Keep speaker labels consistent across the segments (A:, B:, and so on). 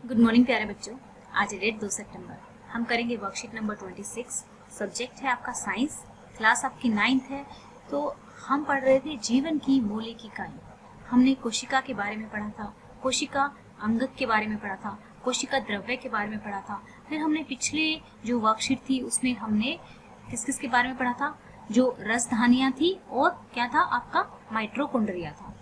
A: Good morning प्यारे बच्चों। आज है डेट 2 सितंबर। हम करेंगे वर्कशीट नंबर 26। सब्जेक्ट है आपका साइंस, क्लास आपकी 9th है। तो हम पढ़ रहे थे जीवन की मौलिक इकाई। हमने कोशिका के बारे में पढ़ा था, कोशिका अंगक के बारे में पढ़ा था, कोशिका द्रव्य के बारे में पढ़ा था। फिर हमने पिछले जो वर्कशीट थी उसमें हमने किस किस के बारे में पढ़ा था, जो रसधानियां थी और क्या था आपका माइटोकॉन्ड्रिया था,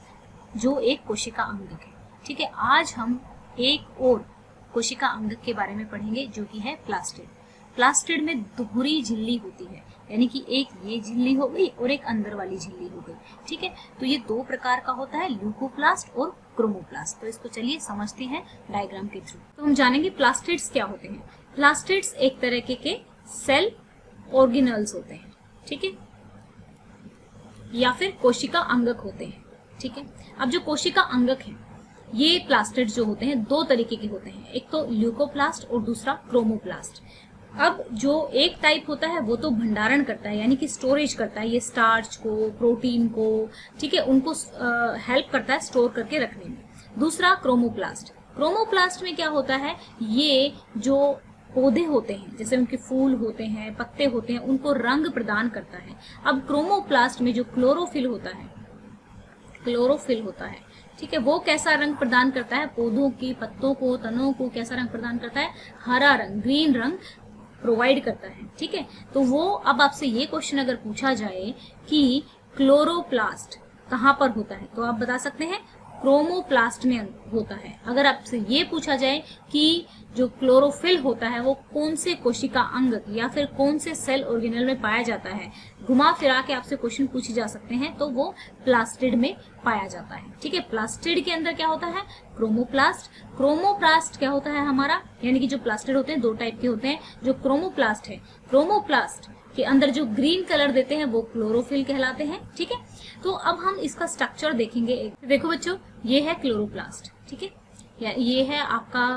A: जो एक कोशिका अंगक है। ठीक है, आज हम एक और कोशिका अंगक के बारे में पढ़ेंगे जो कि है प्लास्टिड। प्लास्टिड में दोहरी झिल्ली होती है, यानी कि एक ये झिल्ली हो गई और एक अंदर वाली झिल्ली हो गई। ठीक है, तो ये दो प्रकार का होता है, ल्यूकोप्लास्ट और क्रोमोप्लास्ट। तो इसको चलिए समझते हैं डायग्राम के थ्रू। तो हम जानेंगे प्लास्टिड्स क्या होते हैं। प्लास्टिड्स एक तरह के सेल ऑर्गेनल्स होते हैं, ठीक है, या फिर कोशिका अंगक होते हैं। ठीक है, अब जो कोशिका अंगक है, ये प्लास्टिड जो होते हैं दो तरीके के होते हैं, एक तो ल्यूकोप्लास्ट और दूसरा क्रोमोप्लास्ट। अब जो एक टाइप होता है वो तो भंडारण करता है, यानी कि स्टोरेज करता है, ये स्टार्च को, प्रोटीन को, ठीक है, उनको हेल्प करता है स्टोर करके रखने में। दूसरा क्रोमोप्लास्ट। क्रोमोप्लास्ट में क्या होता है, ये जो पौधे होते हैं, जैसे उनके फूल होते हैं, पत्ते होते हैं, उनको रंग प्रदान करता है। अब क्रोमोप्लास्ट में जो क्लोरोफिल होता है, ठीक है, वो कैसा रंग प्रदान करता है, पौधों की पत्तों को, तनों को कैसा रंग प्रदान करता है, हरा रंग, ग्रीन रंग प्रोवाइड करता है। ठीक है, तो वो अब आपसे ये क्वेश्चन अगर पूछा जाए कि क्लोरोप्लास्ट कहाँ पर होता है, तो आप बता सकते हैं क्रोमोप्लास्ट में होता है। अगर आपसे ये पूछा जाए कि जो क्लोरोफिल होता है वो कौन से कोशिका अंगक या फिर कौन से सेल ऑर्गेनल में पाया जाता है, घुमा फिरा के आपसे क्वेश्चन पूछे जा सकते हैं, तो वो प्लास्टिड में पाया जाता है। ठीक है, प्लास्टिड के अंदर क्या होता है, क्रोमोप्लास्ट। क्रोमोप्लास्ट क्या होता है हमारा, यानी कि जो प्लास्टिड होते हैं दो टाइप के होते हैं। जो क्रोमोप्लास्ट है, क्रोमोप्लास्ट के अंदर जो ग्रीन कलर देते हैं वो क्लोरोफिल कहलाते हैं। ठीक है, तो अब हम इसका स्ट्रक्चर देखेंगे। देखो बच्चों, ये है क्लोरोप्लास्ट, ठीक है, या ये है आपका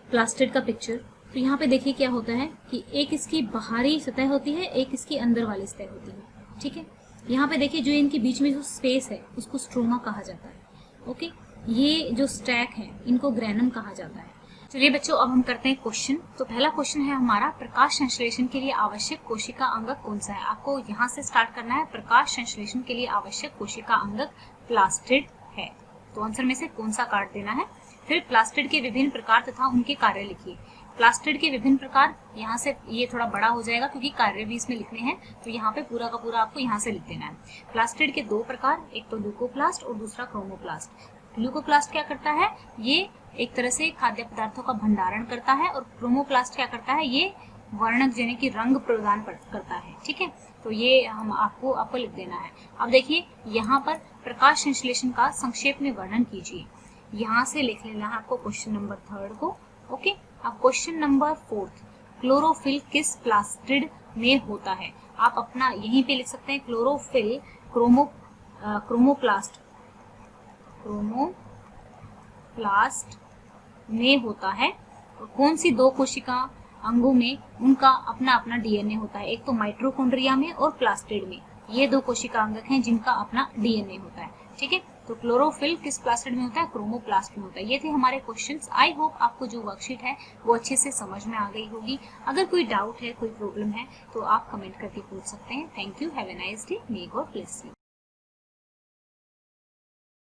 A: प्लास्टिड का पिक्चर। तो यहाँ पे देखिए क्या होता है कि एक इसकी बाहरी सतह होती है, एक इसकी अंदर वाली सतह होती है। ठीक है, यहाँ पे देखिए जो इनके बीच में जो स्पेस है उसको स्ट्रोमा कहा जाता है। ओके, ये जो स्टैक है इनको ग्रेनम कहा जाता है। चलिए बच्चों, अब हम करते हैं क्वेश्चन। तो पहला क्वेश्चन है हमारा, प्रकाश संश्लेषण के लिए आवश्यक कोशिका अंगक कौन सा है। आपको यहाँ से स्टार्ट करना है, प्रकाश संश्लेषण के लिए आवश्यक कोशिका अंगक प्लास्टिड है। तो आंसर में से कौन सा काट देना है। फिर प्लास्टिड के विभिन्न प्रकार तथा उनके कार्य लिखिए। प्लास्टिड के विभिन्न प्रकार, यहाँ से ये थोड़ा बड़ा हो जाएगा क्योंकि कार्य भी इसमें लिखने हैं, तो यहाँ पे पूरा का पूरा आपको यहाँ से लिख देना है। प्लास्टिड के दो प्रकार, एक तो ल्यूकोप्लास्ट और दूसरा क्रोमोप्लास्ट। ल्यूकोप्लास्ट क्या करता है, ये एक तरह से खाद्य पदार्थों का भंडारण करता है, और क्रोमोप्लास्ट क्या करता है, ये वर्णक यानी कि रंग प्रदान करता है। ठीक है, तो ये हम आपको लिख देना है। अब देखिए यहाँ पर प्रकाश संश्लेषण का संक्षेप में वर्णन कीजिए। यहाँ से लिख लेना है आपको क्वेश्चन नंबर 3 को। ओके, अब क्वेश्चन नंबर 4, क्लोरोफिल किस प्लास्टिड में होता है। आप अपना यहीं पे लिख सकते हैं, क्लोरोफिल क्रोमोप्लास्ट में होता है। तो कौन सी दो कोशिका अंगों में, उनका अपना अपना डीएनए होता है, एक तो माइटोकॉन्ड्रिया में और प्लास्टिड में। ये दो कोशिका अंगक हैं जिनका अपना डीएनए होता है। ठीक है, तो क्लोरोफिल किस प्लास्टिड में होता है, क्रोमोप्लास्ट में होता है। ये थे हमारे क्वेश्चंस। आई होप आपको जो वर्कशीट है वो अच्छे से समझ में आ गई होगी। अगर कोई डाउट है, कोई प्रॉब्लम है, तो आप कमेंट करके पूछ सकते हैं। Thank you, have a nice day, may God bless you.